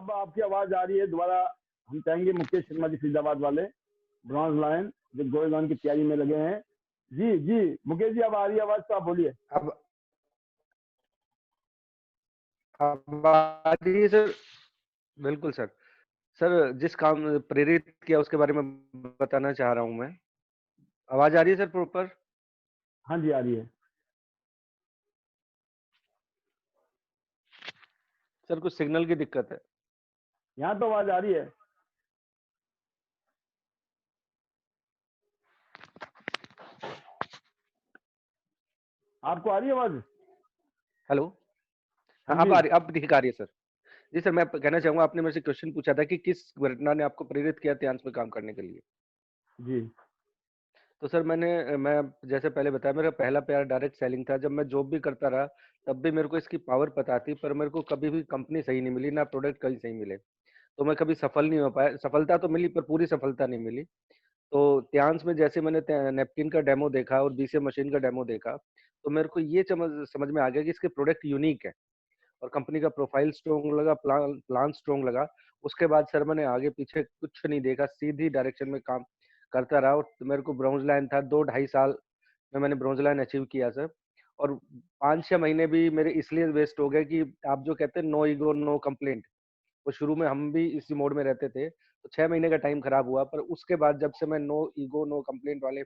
अब आपकी आवाज आ रही है दोबारा। हम चाहेंगे मुकेश शर्मा जी फरीदाबाद वाले, ब्रॉन्ज लायन, जो गोल्ड लायन की तैयारी में लगे हैं। जी जी मुकेश जी, अब आ रही है आवाज, तो आप बोलिए। अब आ रही है सर। बिल्कुल सर। सर जिस काम प्रेरित किया उसके बारे में बताना चाह रहा हूँ मैं। आवाज आ रही है सर प्रॉपर? हाँ जी आ रही है। सर कुछ सिग्नल की दिक्कत है। यहाँ तो आवाज आ रही है। आपको आ रही है आवाज? हेलो। हाँ हाँ अब जी। आ रही, अब ठीक आ रही है सर। जी सर, मैं कहना चाहूंगा, आपने मेरे से क्वेश्चन पूछा था कि किस घटना ने आपको प्रेरित किया त्यांश में काम करने के लिए। जी तो सर मैं जैसे पहले बताया, मेरा पहला प्यार डायरेक्ट सेलिंग था। जब मैं जॉब भी करता रहा तब भी मेरे को इसकी पावर पता थी, पर मेरे को कभी भी कंपनी सही नहीं मिली, ना प्रोडक्ट कहीं सही मिले। तो मैं कभी सफल नहीं हो पाया। सफलता तो मिली पर पूरी सफलता नहीं मिली। तो त्यांश में जैसे मैंने नैपकिन का डेमो देखा और बीसीए मशीन का डेमो देखा, तो मेरे को ये समझ में आ गया कि इसके प्रोडक्ट यूनिक है और कंपनी का प्रोफाइल स्ट्रॉन्ग लगा, प्लान स्ट्रॉन्ग लगा। उसके बाद सर मैंने आगे पीछे कुछ नहीं देखा, सीधी डायरेक्शन में काम करता रहा। और मेरे को ब्रॉन्ज लाइन था, 2 ढाई साल में मैंने ब्रॉन्ज लाइन अचीव किया सर। और 5-6 महीने भी मेरे इसलिए वेस्ट हो गए कि आप जो कहते हैं नो ईगो नो कंप्लेंट, वो शुरू में हम भी इसी मोड में रहते थे, तो 6 महीने का टाइम खराब हुआ। पर उसके बाद जब से मैं नो ईगो नो कंप्लेंट वाले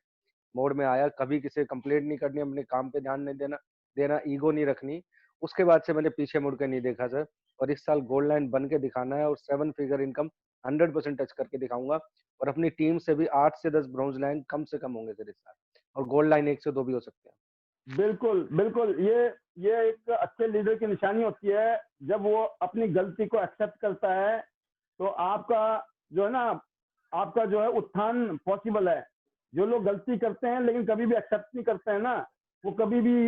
मोड में आया, कभी किसी से कंप्लेंट नहीं करनी, अपने काम पे ध्यान नहीं देना देना ईगो नहीं रखनी, उसके बाद से मैंने पीछे मुड़ के नहीं देखा सर। और इस साल गोल्ड लाइन बन के दिखाना है और 7 फिगर इनकम 100% टच करके दिखाऊंगा। और अपनी टीम से भी 8 से 10 ब्रॉन्ज लाइन कम से कम होंगे सर इस साल, और गोल्ड लाइन 1 से 2 भी हो सकते हैं। बिल्कुल बिल्कुल, ये एक अच्छे लीडर की निशानी होती है, जब वो अपनी गलती को एक्सेप्ट करता है तो आपका जो है ना, आपका जो है उत्थान पॉसिबल है। जो लोग गलती करते हैं लेकिन कभी भी एक्सेप्ट नहीं करते हैं ना, वो कभी भी,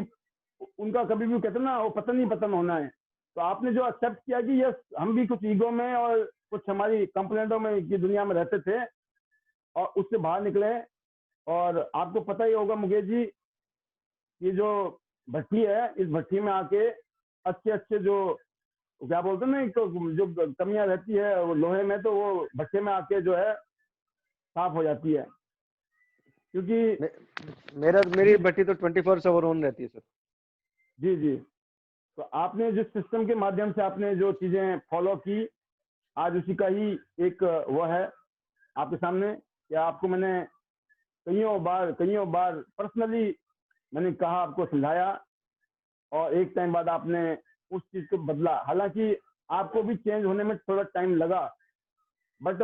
उनका कभी भी कहते हैं ना, वो पतन ही पतन होना है। तो आपने जो एक्सेप्ट किया कि यस, हम भी कुछ ईगो में और कुछ हमारी कंप्लेंटों में की दुनिया में रहते थे और उससे बाहर निकले। और आपको पता ही होगा मुकेश जी, ये जो भट्टी है, इस भट्टी में आके अच्छे अच्छे जो क्या बोलते हैं ना, तो जो कमियां रहती है वो लोहे में, तो वो भट्टे में आके जो है साफ हो जाती है। क्योंकि मेरी भट्टी तो 24/7 ऑन रहती है सर। जी जी, तो आपने जिस सिस्टम के माध्यम से आपने जो चीजें फॉलो की, आज उसी का ही एक वो है आपके सामने। या आपको मैंने कईयों बार पर्सनली मैंने कहा, आपको समझाया, और एक टाइम बाद आपने उस चीज को बदला। हालांकि आपको भी चेंज होने में थोड़ा टाइम लगा, बट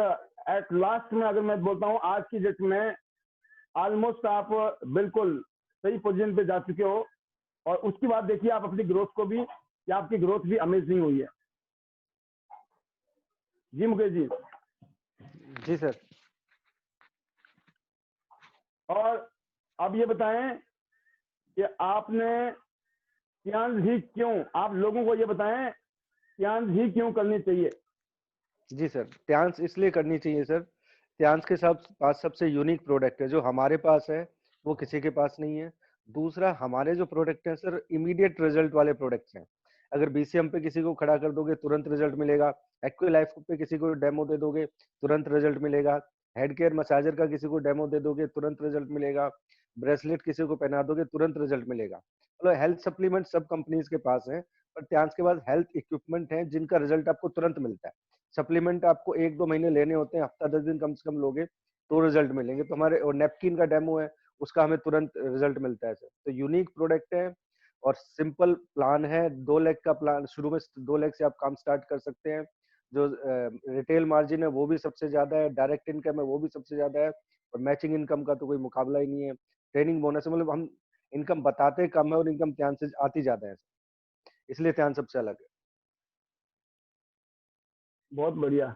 एट लास्ट में अगर मैं बोलता हूँ, आज की डेट में ऑलमोस्ट आप बिल्कुल सही पोजीशन पे जा चुके हो। और उसके बाद देखिए आप अपनी ग्रोथ को भी, कि आपकी ग्रोथ भी अमेजिंग हुई है। जी मुकेश जी। जी सर। और अब ये बताएं कि आपने त्यांश ही क्यों, आप लोगों को ये बताएं त्यांश ही क्यों करनी चाहिए। जी सर, त्यांश इसलिए करनी चाहिए सर। त्यांश के पास सबसे यूनिक प्रोडक्ट है, जो हमारे पास है वो किसी के पास नहीं है। दूसरा, हमारे जो प्रोडक्ट हैं सर, इमीडिएट रिजल्ट वाले प्रोडक्ट्स हैं। अगर बीसीएम पे किसी को खड़ा कर दोगे तुरंत रिजल्ट मिलेगा, एक्विलाइफ पे किसी को डेमो दे दोगे तुरंत रिजल्ट मिलेगा, हेड केयर मसाजर का किसी को डेमो दे दोगे तुरंत रिजल्ट मिलेगा, ब्रेसलेट किसी को पहना दोगे तुरंत रिजल्ट मिलेगा। मतलब हेल्थ सप्लीमेंट सब कंपनीज के पास है, पर त्यांश के पास हेल्थ इक्विपमेंट है जिनका रिजल्ट आपको तुरंत मिलता है। सप्लीमेंट आपको 1-2 महीने लेने होते हैं, हफ्ता 10 दिन कम से कम लोगे तो रिजल्ट मिलेंगे। तो हमारे और नेपकिन का डेमो है, उसका हमें तुरंत रिजल्ट मिलता है सर। तो यूनिक प्रोडक्ट है और सिंपल प्लान है। 2 लाख का प्लान, शुरू में 2 लाख से आप काम स्टार्ट कर सकते हैं। जो रिटेल मार्जिन है वो भी सबसे ज्यादा है, डायरेक्ट इनकम है वो भी सबसे ज्यादा है, और मैचिंग इनकम का तो कोई मुकाबला ही नहीं है। ट्रेनिंग बोनस है, मतलब हम इनकम बताते कम है और इनकम ध्यान से आती ज्यादा है, इसलिए ध्यान सबसे अलग है। बहुत बढ़िया।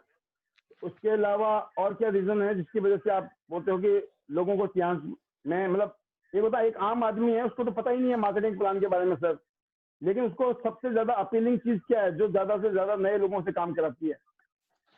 उसके अलावा और क्या रीजन है जिसकी वजह से आप बोलते हो कि लोगों को त्यांश में, मतलब एक होता है, एक आम आदमी है उसको तो पता ही नहीं है मार्केटिंग प्लान के बारे में सर, लेकिन उसको सबसे ज्यादा अपीलिंग चीज क्या है जो ज्यादा से ज्यादा नए लोगों से काम कराती है?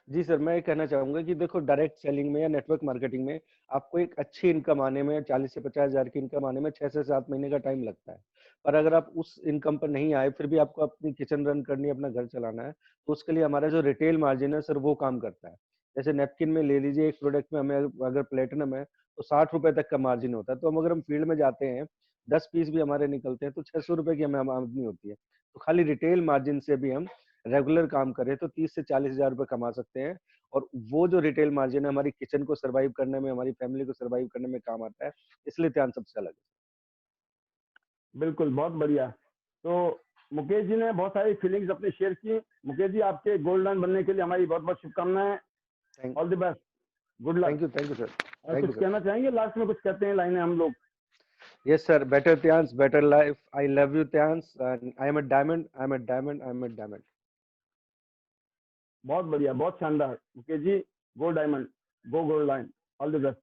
जी सर, मैं ये कहना चाहूँगा कि देखो डायरेक्ट सेलिंग में या नेटवर्क मार्केटिंग में आपको एक अच्छी इनकम आने में 40 से 50,000 की इनकम आने में 6 से 7 महीने का टाइम लगता है। पर अगर आप उस इनकम पर नहीं आए, फिर भी आपको अपनी किचन रन करनी है, अपना घर चलाना है, तो उसके लिए हमारा जो रिटेल मार्जिन है सर वो काम करता है। जैसे नैपकिन में ले लीजिए, एक प्रोडक्ट में हमें अगर प्लैटिनम है, तो ₹60 तक का मार्जिन होता है। तो अगर हम फील्ड में जाते हैं, 10 पीस भी हमारे निकलते हैं, तो ₹600 की हमें आमदनी होती है। तो खाली रिटेल मार्जिन से भी हम रेगुलर काम करें तो 30 से 40,000 रुपए कमा सकते हैं। और वो जो रिटेल मार्जिन है हमारी किचन को सर्वाइव करने में, हमारी फैमिली को सर्वाइव करने में काम आता है, इसलिए ध्यान सबसे अलग बिल्कुल, बहुत बढ़िया। तो मुकेश जी ने बहुत सारी फीलिंग्स अपनी शेयर की। मुकेश जी, आपके गोल्ड लाइन बनने के लिए हमारी बहुत-बहुत शुभकामनाएँ। है। All the best, good luck. Thank you sir. और थैंक कुछ यू सर। कहना चाहेंगे? लास्ट में कुछ कहते हैं लाइनें हम लोग। Yes sir, better Tyansh, better life, I love you Tyansh, and I am a diamond, I am a diamond, I am a diamond. बहुत बढ़िया, बहुत शानदार। Mukesh ji, go diamond, go gold line. All the best.